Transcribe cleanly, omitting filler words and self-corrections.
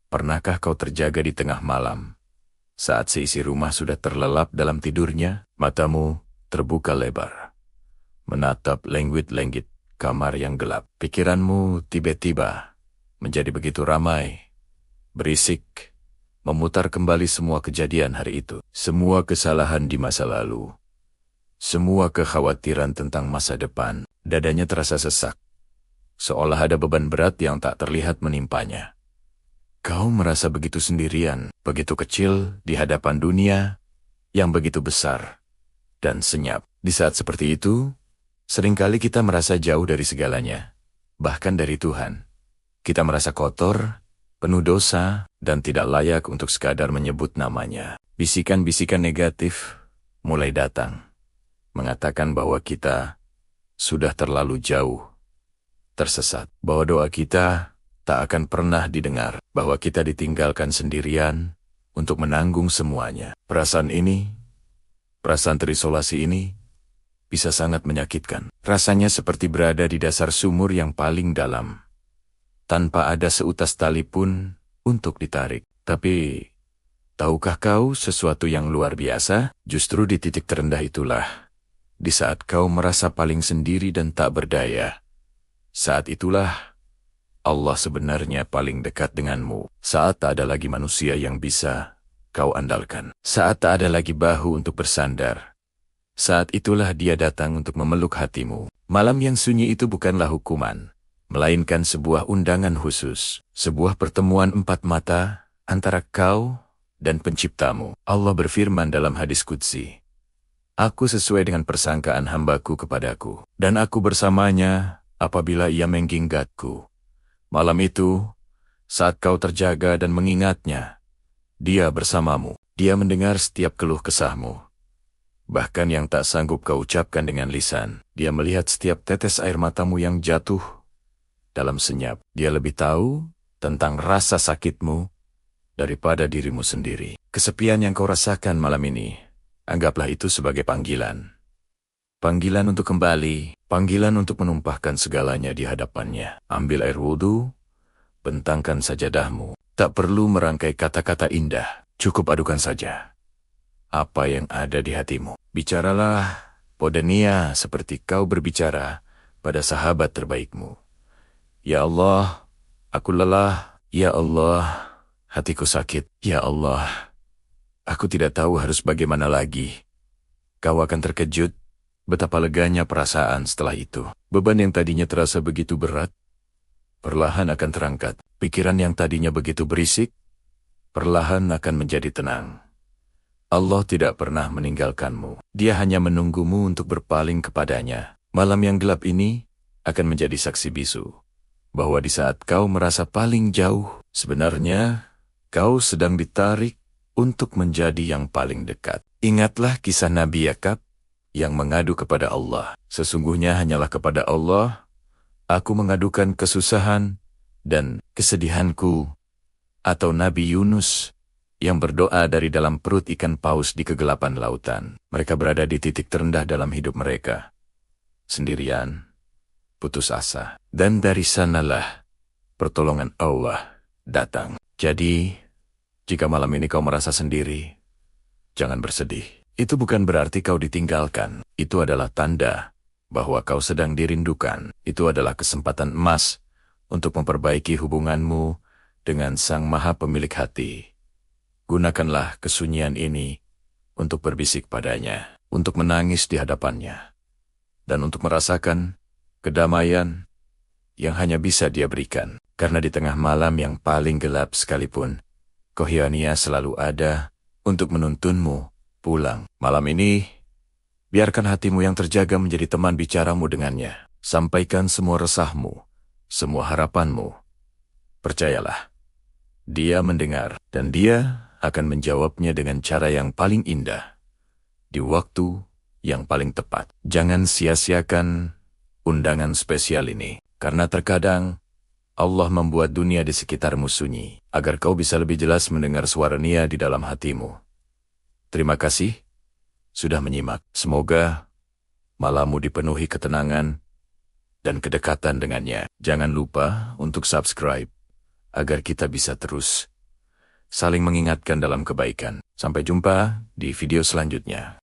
Pernahkah kau terjaga di tengah malam? Saat seisi rumah sudah terlelap dalam tidurnya, matamu terbuka lebar, menatap lenggit-lenggit kamar yang gelap. Pikiranmu tiba-tiba menjadi begitu ramai, berisik, memutar kembali semua kejadian hari itu, semua kesalahan di masa lalu, semua kekhawatiran tentang masa depan. Dadanya terasa sesak, seolah ada beban berat yang tak terlihat menimpanya. Kau merasa begitu sendirian, begitu kecil di hadapan dunia yang begitu besar dan senyap. Di saat seperti itu, seringkali kita merasa jauh dari segalanya, bahkan dari Tuhan. Kita merasa kotor, penuh dosa, dan tidak layak untuk sekadar menyebut namanya. Bisikan-bisikan negatif mulai datang, mengatakan bahwa kita sudah terlalu jauh tersesat, bahwa doa kita tak akan pernah didengar, bahwa kita ditinggalkan sendirian untuk menanggung semuanya. Perasaan ini, perasaan terisolasi ini, bisa sangat menyakitkan. Rasanya seperti berada di dasar sumur yang paling dalam, tanpa ada seutas tali pun untuk ditarik. Tapi, tahukah kau sesuatu yang luar biasa? Justru di titik terendah itulah, di saat kau merasa paling sendiri dan tak berdaya, saat itulah Allah sebenarnya paling dekat denganmu. Saat tak ada lagi manusia yang bisa kau andalkan, saat tak ada lagi bahu untuk bersandar, saat itulah Dia datang untuk memeluk hatimu. Malam yang sunyi itu bukanlah hukuman, melainkan sebuah undangan khusus, sebuah pertemuan empat mata antara kau dan Penciptamu. Allah berfirman dalam hadis qudsi, "Aku sesuai dengan persangkaan hambaku kepadaku, dan aku bersamanya apabila ia mengginggatku." Malam itu, saat kau terjaga dan mengingatnya, Dia bersamamu. Dia mendengar setiap keluh kesahmu, bahkan yang tak sanggup kau ucapkan dengan lisan. Dia melihat setiap tetes air matamu yang jatuh dalam senyap. Dia lebih tahu tentang rasa sakitmu daripada dirimu sendiri. Kesepian yang kau rasakan malam ini, anggaplah itu sebagai panggilan. Panggilan untuk kembali, panggilan untuk menumpahkan segalanya di hadapannya. Ambil air wudhu, bentangkan sajadahmu. Tak perlu merangkai kata-kata indah, cukup adukan saja apa yang ada di hatimu. Bicaralah podenia seperti kau berbicara pada sahabat terbaikmu. Ya Allah, aku lelah. Ya Allah, hatiku sakit. Ya Allah, aku tidak tahu harus bagaimana lagi. Kau akan terkejut betapa leganya perasaan setelah itu. Beban yang tadinya terasa begitu berat, perlahan akan terangkat. Pikiran yang tadinya begitu berisik, perlahan akan menjadi tenang. Allah tidak pernah meninggalkanmu. Dia hanya menunggumu untuk berpaling kepadanya. Malam yang gelap ini akan menjadi saksi bisu, bahwa di saat kau merasa paling jauh, sebenarnya kau sedang ditarik untuk menjadi yang paling dekat. Ingatlah kisah Nabi Yakub yang mengadu kepada Allah. Sesungguhnya hanyalah kepada Allah aku mengadukan kesusahan dan kesedihanku. Atau Nabi Yunus yang berdoa dari dalam perut ikan paus di kegelapan lautan. Mereka berada di titik terendah dalam hidup mereka, sendirian, putus asa. Dan dari sanalah pertolongan Allah datang. Jadi, jika malam ini kau merasa sendiri, jangan bersedih. Itu bukan berarti kau ditinggalkan. Itu adalah tanda bahwa kau sedang dirindukan. Itu adalah kesempatan emas untuk memperbaiki hubunganmu dengan Sang Maha Pemilik hati. Gunakanlah kesunyian ini untuk berbisik padanya, untuk menangis di hadapannya, dan untuk merasakan kedamaian yang hanya bisa Dia berikan. Karena di tengah malam yang paling gelap sekalipun, Kohiania selalu ada untuk menuntunmu pulang. Malam ini, biarkan hatimu yang terjaga menjadi teman bicaramu dengannya. Sampaikan semua resahmu, semua harapanmu. Percayalah, Dia mendengar, dan Dia akan menjawabnya dengan cara yang paling indah, di waktu yang paling tepat. Jangan sia-siakan undangan spesial ini, karena terkadang Allah membuat dunia di sekitarmu sunyi, agar kau bisa lebih jelas mendengar suara Nia di dalam hatimu. Terima kasih sudah menyimak. Semoga malammu dipenuhi ketenangan dan kedekatan dengannya. Jangan lupa untuk subscribe, agar kita bisa terus saling mengingatkan dalam kebaikan. Sampai jumpa di video selanjutnya.